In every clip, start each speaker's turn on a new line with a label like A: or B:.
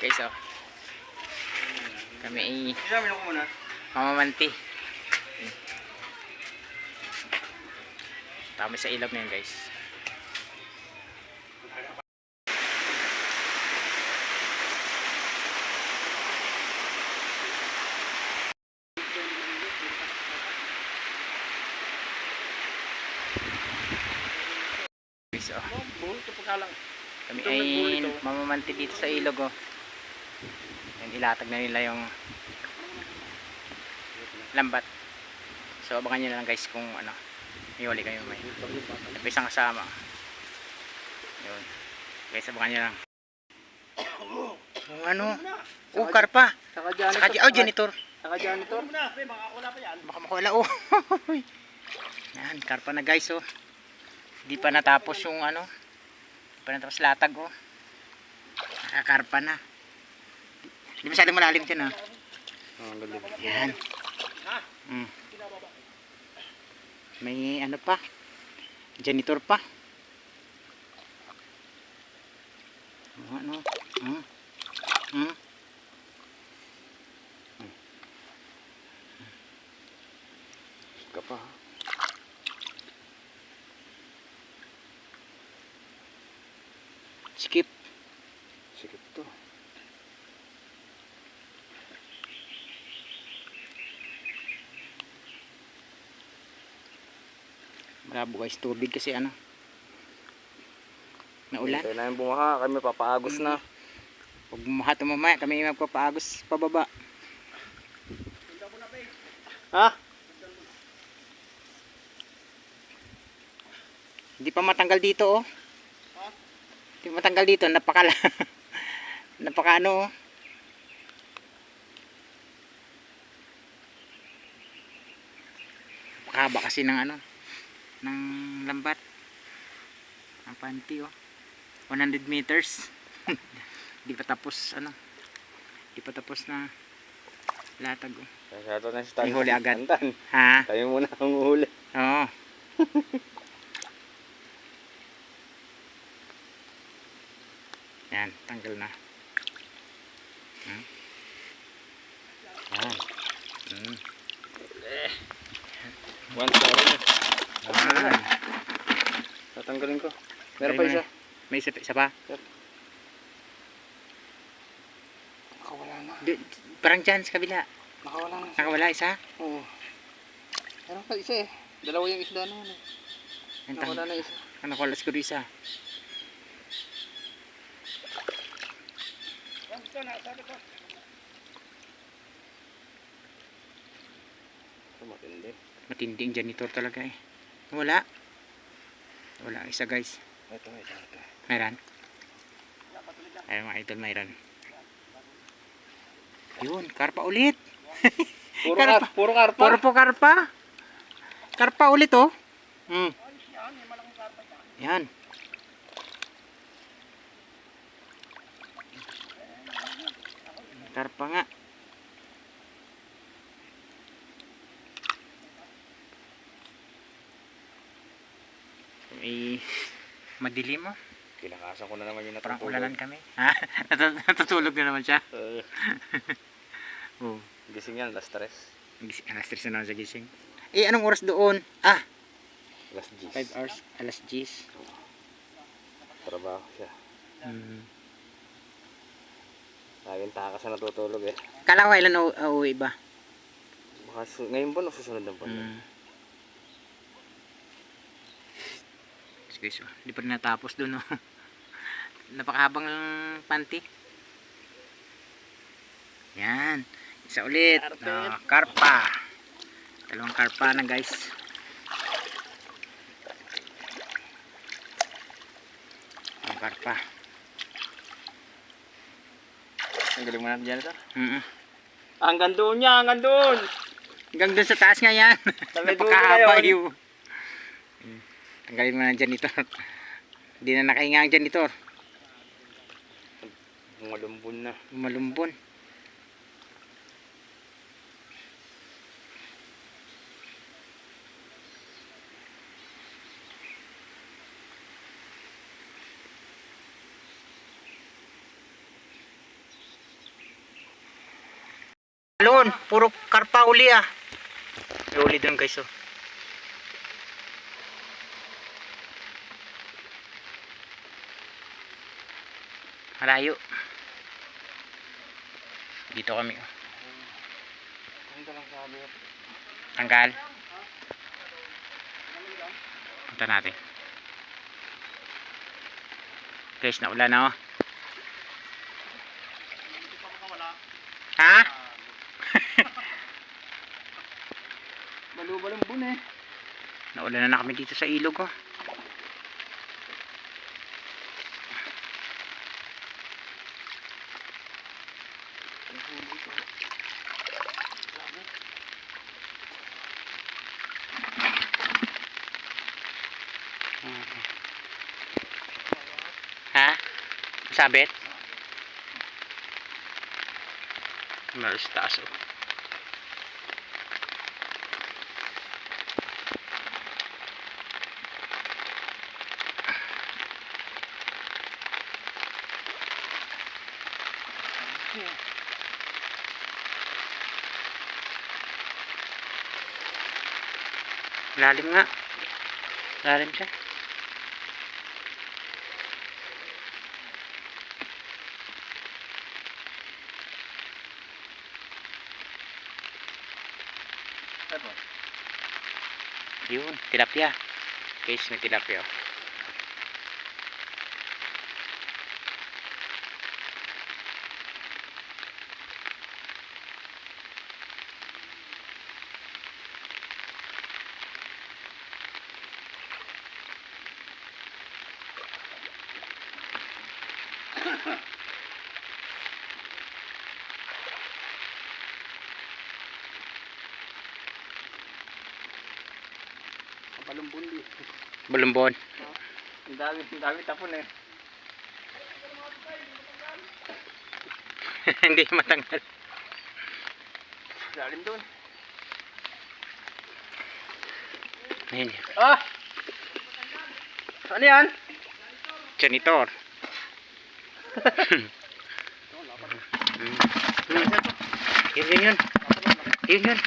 A: Guys, oh. Kami ay
B: Isama ko muna.
A: mamamanti. Tama sa ilog na yun, guys. Guys, oh. Kami ay mamamanti dito sa ilog, oh. Yan, ilatag na nila yung lambat. So abangan nyo na lang, guys, kung ano, ihuli kayo may isang kasama. Yun. Guys, abangan nyo lang. Yung ano, karpa. Saka janitor.
B: Saka janitor. Baka wala pa yan.
A: Baka makawala, oh. Yan, karpa na, guys, oh. Hindi pa natapos yung ano, hindi pa natapos latag, oh. Nakakarpa na. Hindi masyadong malalim dyan, ha. Yan. May ano pa, janitor pa. Ano?
B: Ka pa.
A: Skip.
B: Sikip to.
A: Malabo, guys, tubig kasi ano, naulan.
B: Hintay na yung bumaha, kami papaagos na.
A: Pag bumaha ito mamaya, kami magpapaagos pababa.
B: Ha?
A: Hindi pa matanggal dito, oh. Hindi matanggal dito, napaka ano, oh. Napakahaba kasi ng ano, ng lambat, ang panty, oh. 100 meters. Di pa tapos ano, di pa tapos na latag, oh.
B: Kaya na si Tan.
A: May huli agad.
B: Tan.
A: Ha?
B: Tayo muna ang huli.
A: Oo. Yan, tanggal na. Yan.
B: One sorry.
A: Yan.
B: Tatanggalin ko. Meron pa isa.
A: May isa pa?
B: Nakawala na.
A: Parang dyan sa kabila.
B: Nakawala na.
A: Nakawala isa?
B: Oo. Meron pa isa eh. Dalawa yung isda naman eh. Nakawala na isa.
A: Nakawala siguro isa.
B: Matindi.
A: Matindi ang janitor talaga eh. Wala. Wala isa, guys.
B: Ito.
A: Mayroon. Ayun mga idol, mayroon. Yun, karpa ulit.
B: Puro karpa.
A: Puro po karpa. Karpa ulit, oh. Yan. Karpa nga. Madilim, oh.
B: Kinakasan ko na naman yung
A: Parang
B: natutulog.
A: ulanan kami. Ha? Natutulog na naman siya. Oh.
B: Gising yan, last stress.
A: Alas 3 na naman siya gising. Eh, anong oras doon? Ah,
B: Last G's.
A: 5 hours. Alas 10.
B: Trabaho siya. Laging takas na natutulog eh.
A: Kala ko kailan uuwi ba?
B: Baka ngayon ba o susunod na buwan?
A: Guys, oh, hindi pa rin natapos doon, oh. Napakahabang panty. Yan. Isa ulit. Karpa. Dalawang karpa na, guys. Ang karpa.
B: Ang galing mo natin dyan ito.
A: Hanggang doon niya, hanggang doon. Hanggang doon sa taas nga yan. Napakahaba yun. Tanggalin mo na ang janitor. Hindi na nakahinga ang janitor.
B: Malumbon na.
A: Malumbon. Alon, puro karpa uli ah. May uli doon guys oh. Malayo. Dito kami oh.
B: Punta lang sabi.
A: Tanggal. Punta natin. Guys, naulan na oh. Ha?
B: Balu-balumbon eh.
A: Naulan na kami dito sa ilog oh. Ha? Sabit? Malas taas oh. Lalim nga. Lalim siya. Yun, tilapia. Guys, may tilapia.
B: Balumbon di.
A: Balumbon.
B: Ang dami tapon eh.
A: Hindi matanggal.
B: Lalim doon.
A: Ayun.
B: Ah! Ano yan?
A: Janitor. Yun. Yun.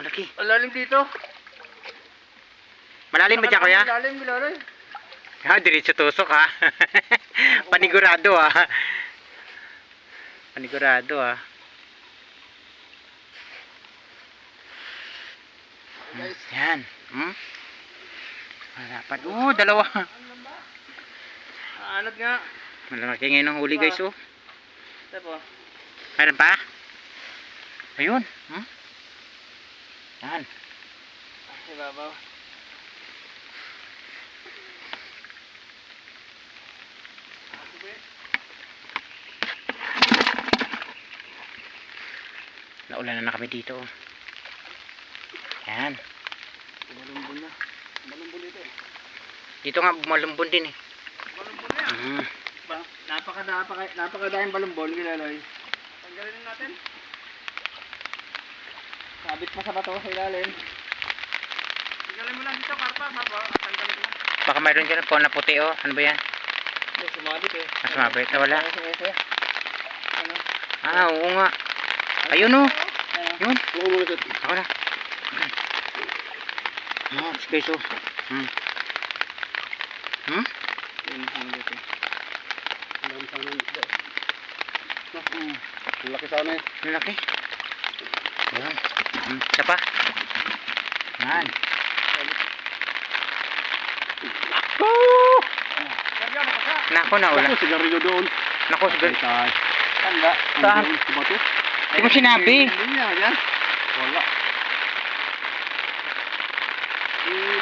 A: Malaki.
B: Ang lalim dito.
A: Malalim ba dyan kuya?
B: Lalim.
A: Ha, diretso tusok ha. Panigurado ha. Panigurado ha.
B: Guys.
A: Yan. Dapat. Oh, dalawa.
B: Anot nga.
A: Malaki ngayon ang huli guys oh.
B: Tapo.
A: Meron pa? Ayun. Yan.
B: Ay, babaw.
A: Naulan na kami dito. Yan.
B: Balumbon na. Balumbon dito eh.
A: Dito nga bumalumbon din eh.
B: Balumbon na yan. Napakadaming balumbon, Kilaloy. Tanggalin natin. Sabit pa sa bato sa ilalim. Tanggalin mo lang dito, Karpa. Tanggalin mo.
A: Baka mayroon dyan po na puti oh. Ano ba yan?
B: Hindi, sumabit eh.
A: Sumabit. Wala.
B: Ano?
A: Ah, oo nga. Ayun oh. Yun.
B: Oo, mga tat.
A: Ako na. Guys oh.
B: Yun, ano dito. Ang dami sana yung isda. Ang laki sana eh.
A: Ang laki. Ayun. Isa pa. Yan. Nako na ulan.
B: Sigarilyo doon.
A: Nako sigarilyo.
B: Tanda.
A: Saan?
B: Bato.
A: Hindi mo sinabi.
B: Hindi niya, yan. Wala.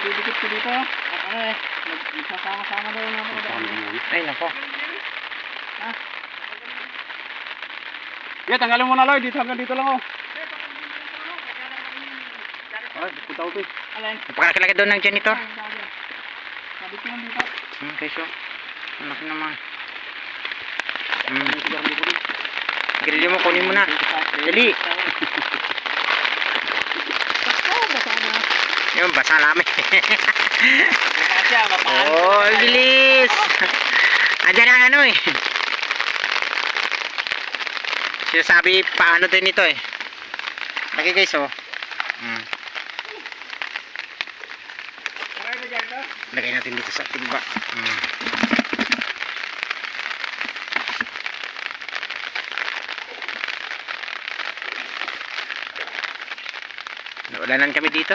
B: Didikit ko dito. At ano eh. Magsasama-sama daw na ako.
A: Ay nako.
B: Yeah, tanggalin mo na Lloyd. Dito hanggang dito lang oh. Ay, punta ko to. Alin?
A: Napakalaki doon ng janitor.
B: Sabi ko lang dito.
A: Guys oh. Ang laki naman.
B: Sigarilyo ko din.
A: Grilyo mo, kunin mo na. Dali. Yung basa namin. Oh, bilis. Andyan ang ano eh. Sinasabi paano din ito eh. Laki guys oh. Lagay natin dito sa timba. Naulanan kami dito.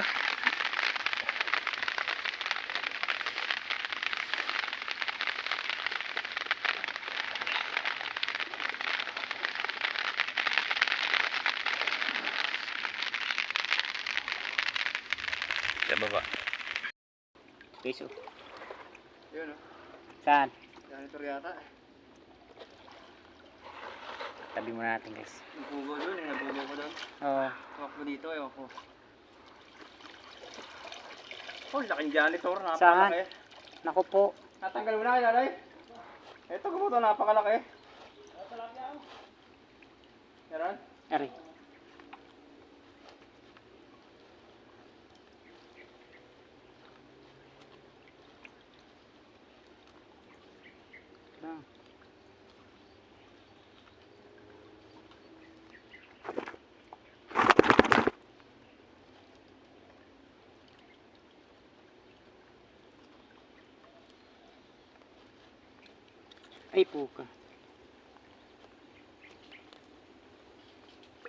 A: Sa baba. Peso.
B: Yun o.
A: Saan?
B: Janitor yata.
A: Tabi muna natin guys.
B: Napugo doon eh. Napugo ko doon.
A: Oo.
B: Hawak ko dito eh. Ako. Oh, laking janitor.
A: Saan?
B: Napakalaki.
A: Naku po.
B: Natanggal mo na kaya Lalay. Ito ko po ito. Napakalaki. Meron?
A: Ari. Ay puka.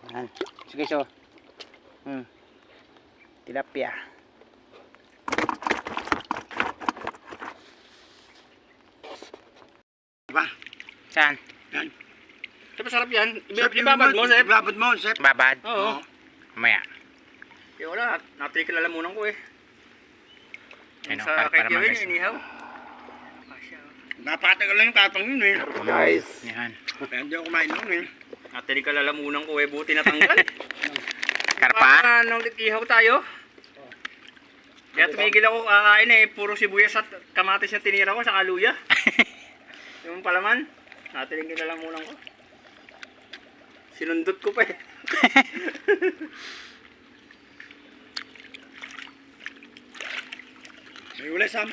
A: Yan. Sige so. Tilapia.
C: Ba?
A: Saan?
C: Yan.
B: Ito masarap yan.
C: Sep,
B: Ibabad mo, Sep.
C: Ibabad mo, Sep.
A: Babad?
B: Oo.
A: Mamaya.
B: Eh wala. Natry kalalamunan ko eh.
A: Ano,
B: Sa
A: para
B: kay Kevin,
A: mangas.
B: inihaw.
C: Napatagal lang yung katong yun eh.
A: Guys. Yan.
C: Kaya hindi ako kumain nun eh.
B: Natry kalalamunan ko eh. Buti natanggal.
A: Karpa?
B: Nung ihaw tayo. Kaya tumigil ako kakain eh. Puro sibuyas at kamatis yung tinira ko sa kaluya. Yung palaman. Natry kalalamunan ko. Sinundot ko pa eh.
C: May uli Sam.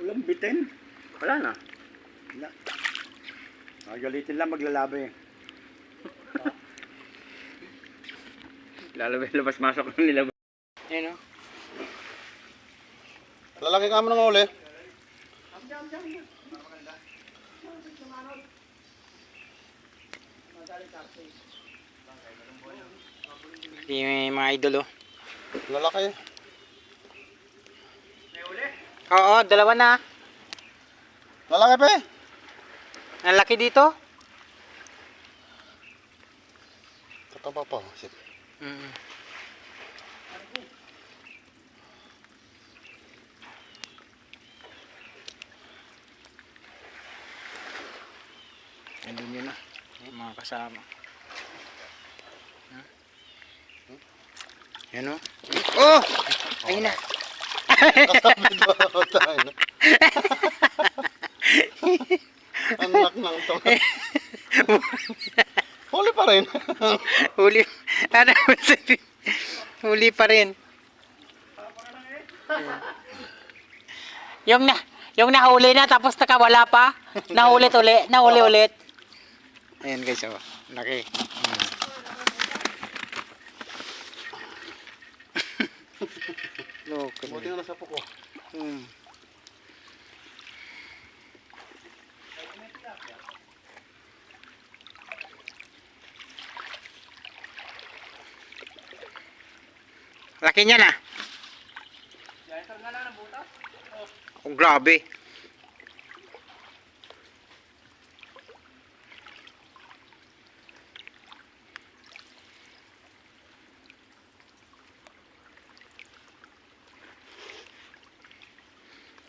C: Ulam bitin.
B: Wala na.
C: Wala. Magalitin lang maglalaban eh.
B: Labas-masok ng nila.
A: Ayun o.
C: Lalaki ka mo ng uli.
A: Yung mga idol oh.
C: Lalaki.
B: May uli?
A: Oo, dalawa na.
C: Lalaki pa eh.
A: Ang laki dito.
C: Tataba pa. Sip.
A: Nandun yun na. Mga kasama. Yan o. Oh! Ayun na.
C: Kasabi ko. Tayo na. Anak ng ito. Huli pa rin.
A: Huli. Ano mo sabi? Huli pa rin. Yung nahuli na tapos nakawala pa. Nahuli ulit. Ayan guys oh. Laki. Loko.
C: Buti nga nasa puko.
A: Laki niya na. Oh, grabe.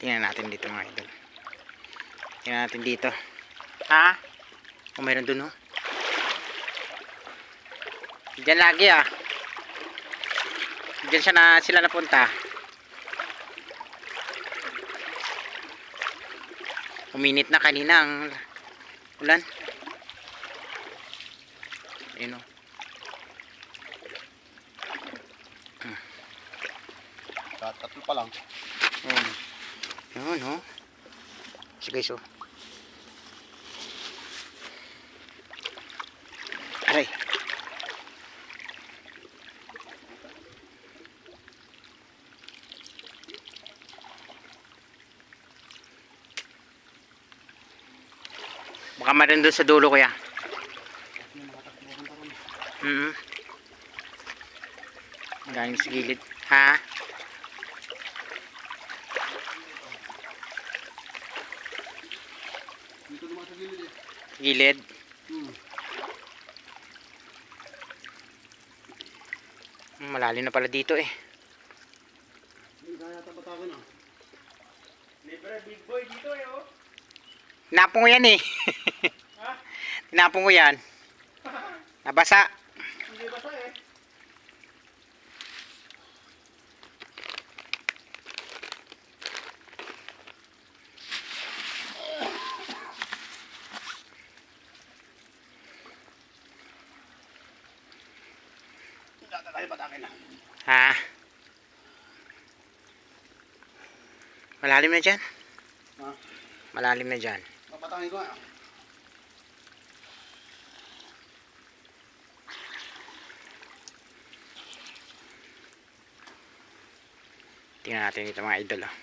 A: Tingnan natin dito mga idol. Tingnan natin dito. Ha? Oh, mayroon dun oh. Diyan lagi ah. Diyan sila napunta. Uminit na kanina ang ulan. Ayun oh.
C: Ito pa lang.
A: Yun, oh. So guys, oh. Aray. Baka meron doon sa dulo, kuya. Galing sa gilid. Ha?
C: Dito naman sa gilid eh.
A: Gilid. Malalim na pala dito eh.
C: Hindi kaya tapatakin ah.
B: Libre, big boy dito eh, oh.
A: Tinapon ko yan eh.
B: Ha?
A: Tinapon ko yan. Nabasa.
B: Hindi basa eh.
C: Kaya patakin ah.
A: Ha? Malalim na dyan.
C: Ha?
A: Malalim na dyan.
C: Papatakin ko ah.
A: Tingnan natin dito mga idol. Oh.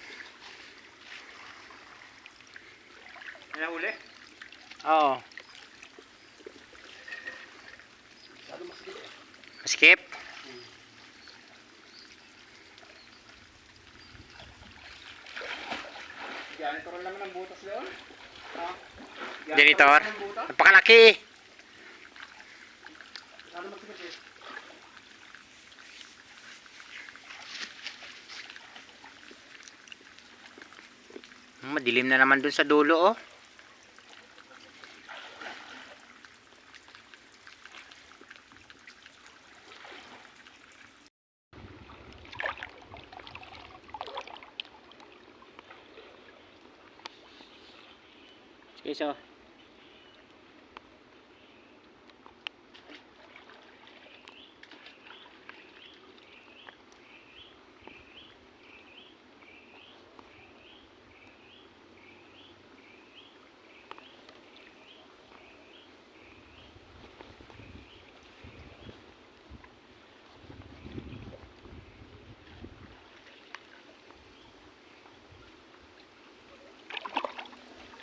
B: May nahuli?
A: Oo.
C: Masyado masikip eh.
A: Skip.
B: Ganito rin naman ang butas doon. Ha?
A: Janitor.
B: Ganito rin ang butas?
A: Napakalaki.
B: Masyado masikip eh.
A: Madilim na naman dun sa dulo, oh. Okay, so.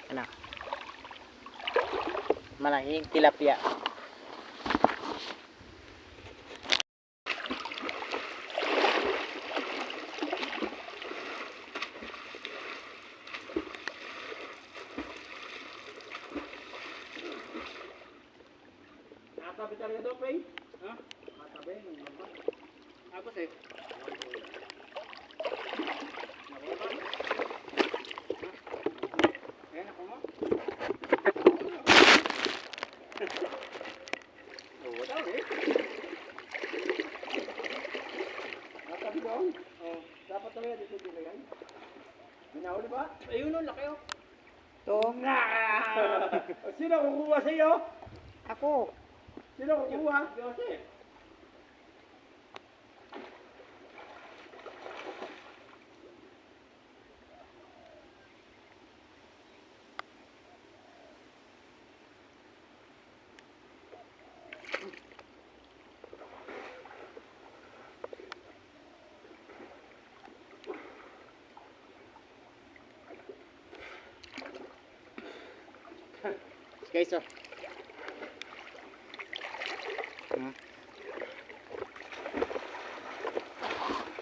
A: Ano? Malaking tilapia.
B: Nakatabi talaga daw, Pay. Ha? Nakatabi, nung lamba. Tapos eh. Nakuha ba? Ha? Ayan, ako mo. Oo daw eh. Nakatabi doon. Oh, dapat talaga dito dilagay. Minahuli ba? Ayun o, laki o.
A: Tunga!
B: Sino kukuha sa iyo?
A: Ako.
B: Sino kukuha? Kasi.
A: Okay, so.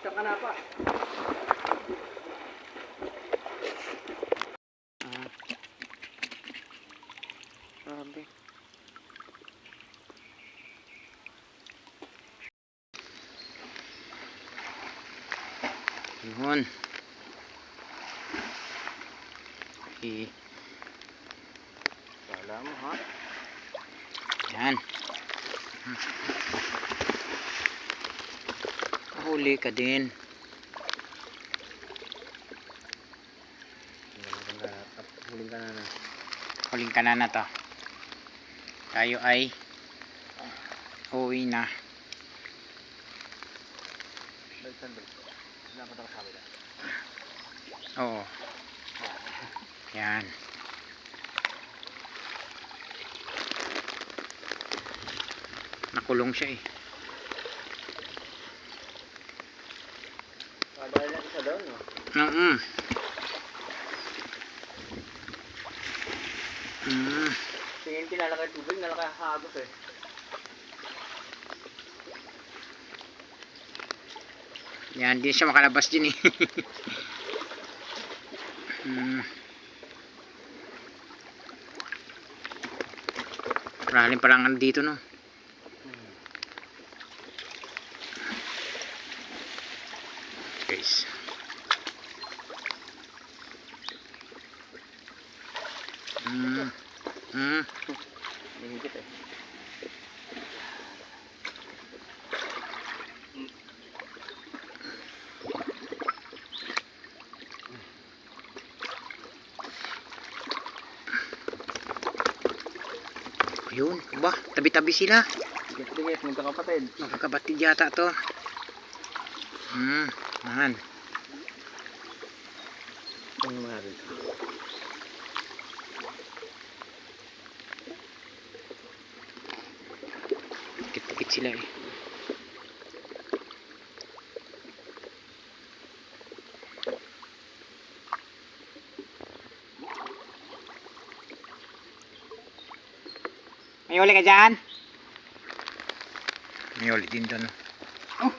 B: Saka na pa.
A: Grabe. Yun. Okay. Kala mo ha. Yan. Huli ka din. Huling ka na. Huling ka na to. Tayo ay uwi na.
C: Dapat ako sabi na.
A: Oo. Yan. Nakulong siya eh.
B: Dahil lang isa doon, no?
A: Mm. Mm.
B: Tingin pinalaki tubig, nalaki hagos eh.
A: Yan, di siya makalabas din eh. Mm. Maraming palang ano dito, no? Guys. Mm. Mm.
B: Higit eh.
A: Ayun, ba? Tabi-tabi sila.
B: Higit-higit, magkakapatid.
A: Magkakabatid yata to. Man.
B: Ano mo natin?
A: Tikit-tikit sila eh. May uli ka dyan? May uli din doon.
B: Oh.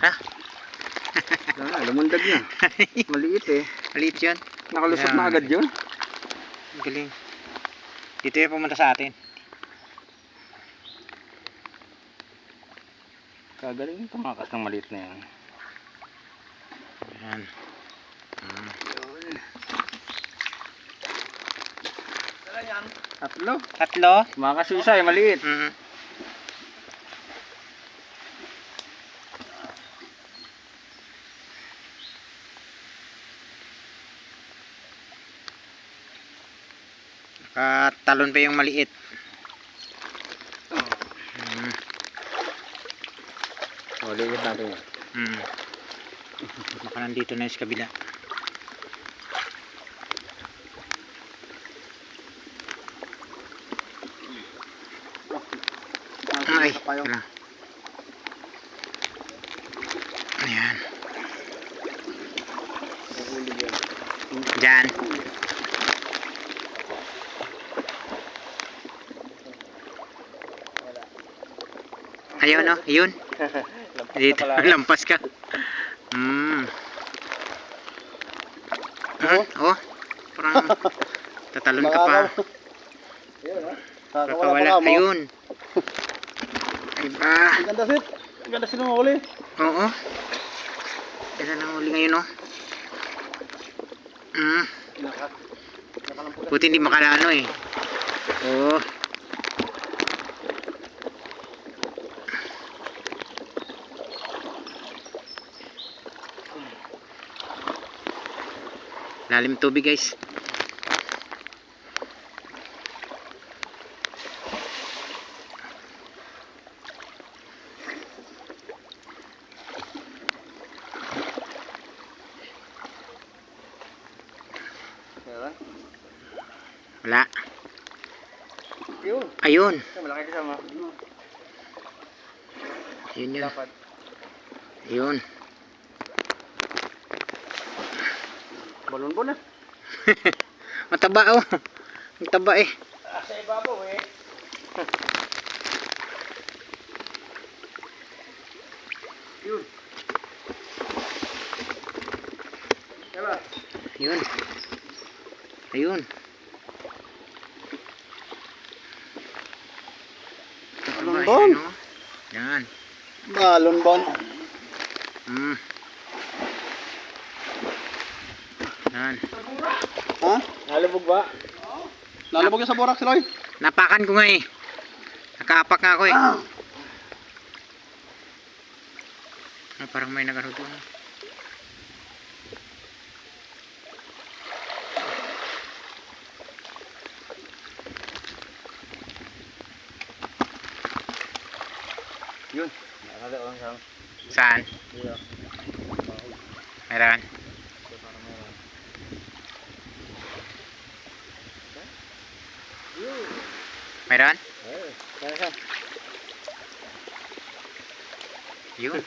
A: Ha?
B: Wala na, lumundag na. Maliit eh.
A: Maliit yun.
B: Nakalusot
A: Yan.
B: na agad yun.
A: Ang galing. Dito yung pumunta sa atin.
B: Kagaling ito mga kasang maliit na yan.
A: Yan.
B: Tatlo.
A: Tatlo?
B: Mga kasusay, maliit.
A: Talon pa yung maliit.
B: Maliit natin yan.
A: Baka nandito na sa kabila. Ay, wala. Ayan. Diyan. Ayun, no? Ayun. Dito, lampas ka. Oh, parang tatalon ka pa. Kakawala. Ayun. Iba.
C: Ang ganda sit. Ang ganda sinumuli.
A: Oo. Kaya nang huli ngayon, no? Buti hindi makalano eh. Oo. Lalim tubig, guys. Wala.
B: Yun.
A: Ayun.
B: Malaki kasama.
A: Yun yun.
B: Dapat.
A: Yun.
B: Balon-balon na.
A: Mataba, oh. Mataba eh.
B: Sa ibabaw eh. Yun. Diba?
A: Yun. Ayun.
C: Balon-bon.
A: Ano? Yan.
C: Balon-bon.
A: Yan.
C: Ha?
B: Nalubog ba?
C: Lalabog yung sa borak si Lloyd.
A: Napakan ko nga eh. Nakaapak nga ako eh. Parang may nagano doon.
B: Yun. Nakala on sa.
A: Saan?
B: Iya.
A: Meron. Meron? Yun.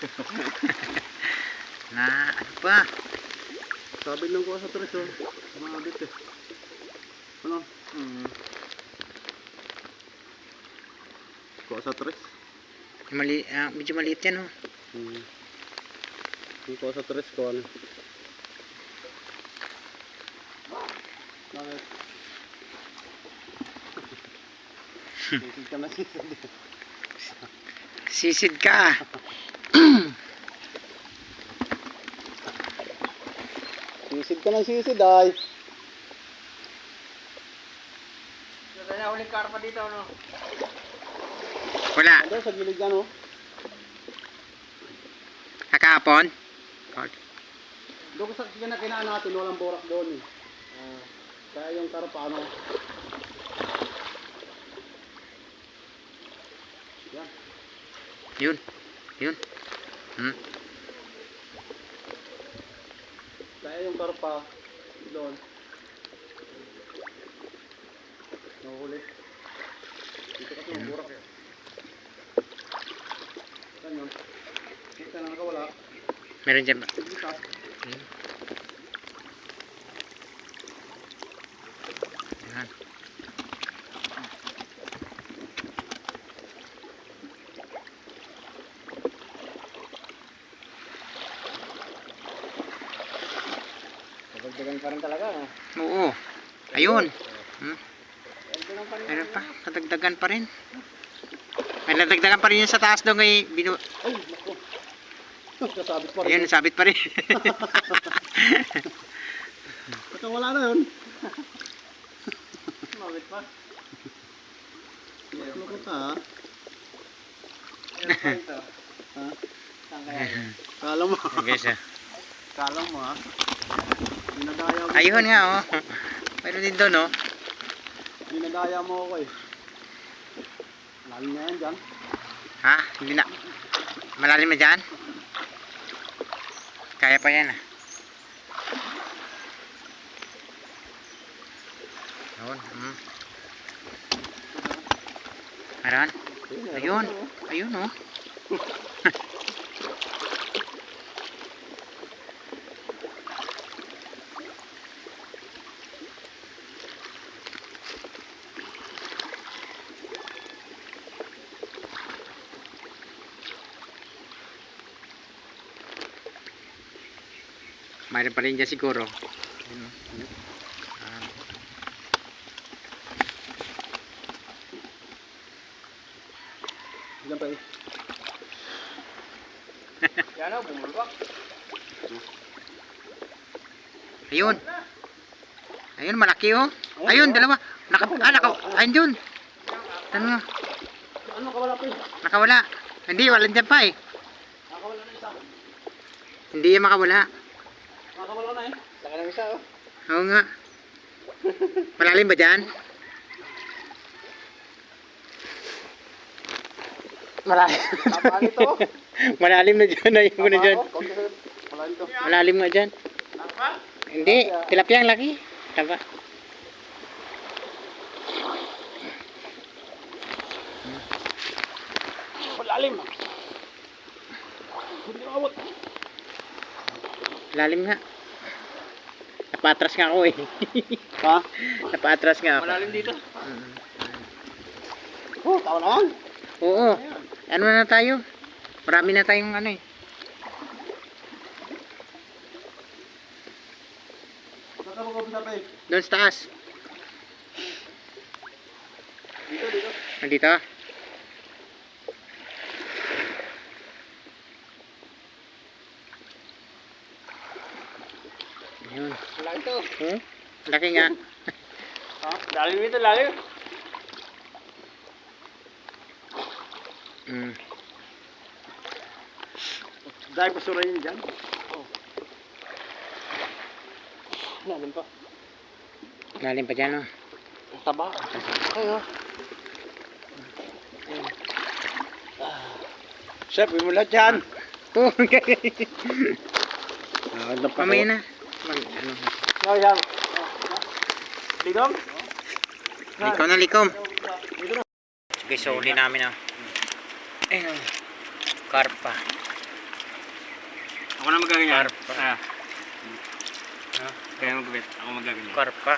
A: Na, ano pa?
C: Sabi lang ko sa tres oh. Mabit eh. Ano? Kuha sa tres.
A: Medyo maliit yan, oh.
C: Yung kuha sa tres ko ano. Bakit? Sisid ka na sisid.
A: Sisid ka.
C: Sisid ka na sisid ay.
B: Kaya uling karpa dito, ano?
A: Wala.
C: Ano sa gilid yan oh.
A: Nakahapon?
C: Doon sa kinaan natin, walang borak doon eh. Kaya yung karpa ano. Yan.
A: Yun. Yun.
C: Kaya yung karpa doon. Nahuli. Dito kasi yung borak eh. Saan yun? Dito na nakawala.
A: Meron dyan ba?
C: Dito.
A: Yan.
C: Pagdagan pa rin talaga no?
A: Oo. Ayun.
C: Pagdagan pa rin.
A: Meron pa. Nadagdagan pa rin. May nadagdagan pa rin yun sa taas doon kay
C: Ay, naku. Kasabit pa rin.
A: Ayun, sabit pa rin.
C: Baka wala na yun.
B: Mabit pa.
C: Naku ka ha.
B: Meron pa ito.
C: Ha?
B: Saan kaya?
C: Kala mo.
A: Guys, ah.
C: Kala mo ha. Dinadaya mo.
A: Ayun nga, oh. Meron din doon, oh.
C: Dinadaya mo ako eh. Lalim na yan dyan.
A: Ha? Hindi na. Malalim na dyan? Kaya pa yan, ah. Ayun. Meron? Ayun. Ayun, oh. Mayroon pa rin dyan siguro. Ayun, oh.
C: Diyan pa eh.
B: Yan o, bumulbak.
A: Ayun. Ayun, malaki, oh. Ayun, dalawa. Ayun dun. Ano?
C: Ano kawala pa eh?
A: Nakawala. Hindi, walang dyan pa, eh.
C: Nakawala na isa.
A: Hindi yan makawala.
C: Nakawala na eh. Laki ng isa oh.
A: Oo nga. Malalim ba dyan? Malalim.
C: Tapaan ito oh.
A: Malalim na dyan. Ayun mo na dyan.
C: Wala ito.
A: Malalim nga dyan. Hindi. Tilapia ang laki. Taba.
C: Malalim. Hindi awat.
A: Lalim nga. Napatras nga ako, eh.
C: Ha?
A: Napatras nga ako.
B: Malalim dito.
C: Oh, tawa na yan.
A: Oo. Ano na tayo? Marami na tayong ano, eh.
C: Saan ka magkabita pa eh?
A: Doon sa taas.
C: Dito.
A: Nandito. Ayun.
B: Wala ito.
A: Laki nga.
B: Ha? Lalim ito, lalim.
C: Dahil basura yun dyan.
B: Lalim pa.
A: Lalim pa dyan, oh.
B: Taba. Ayo.
C: Chef, imulat yan.
A: Oh, Mamaya na. Ano?
B: Ligom?
A: Likom na likom. Guys, so huli namin ah. Ayun. Karpa.
B: Ako na magaganyan.
A: Karpa.
B: Kaya magubit. Ako magaganyan.
A: Karpa.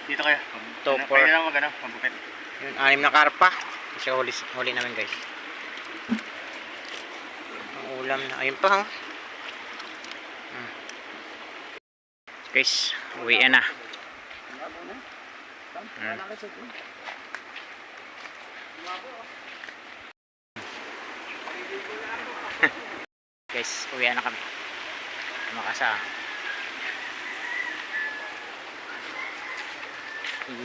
B: Dito kayo.
A: Topper.
B: Kaya lang mag-ano, mabukit.
A: Yun, 6 na karpa. Kasi huli namin guys. Ang ulam na. Ayun pa oh. Guys, uwi na. Guys, uwi na kami. Makasa.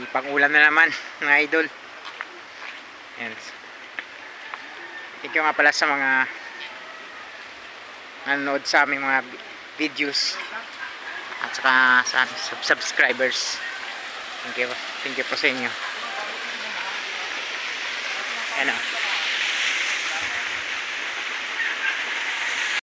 A: Pang-ulam na naman, mga idol. Yan. Thank you nga pala sa mga nanonood sa aming mga videos at saka sa subscribers. Thank you po sa inyo. Ayan o.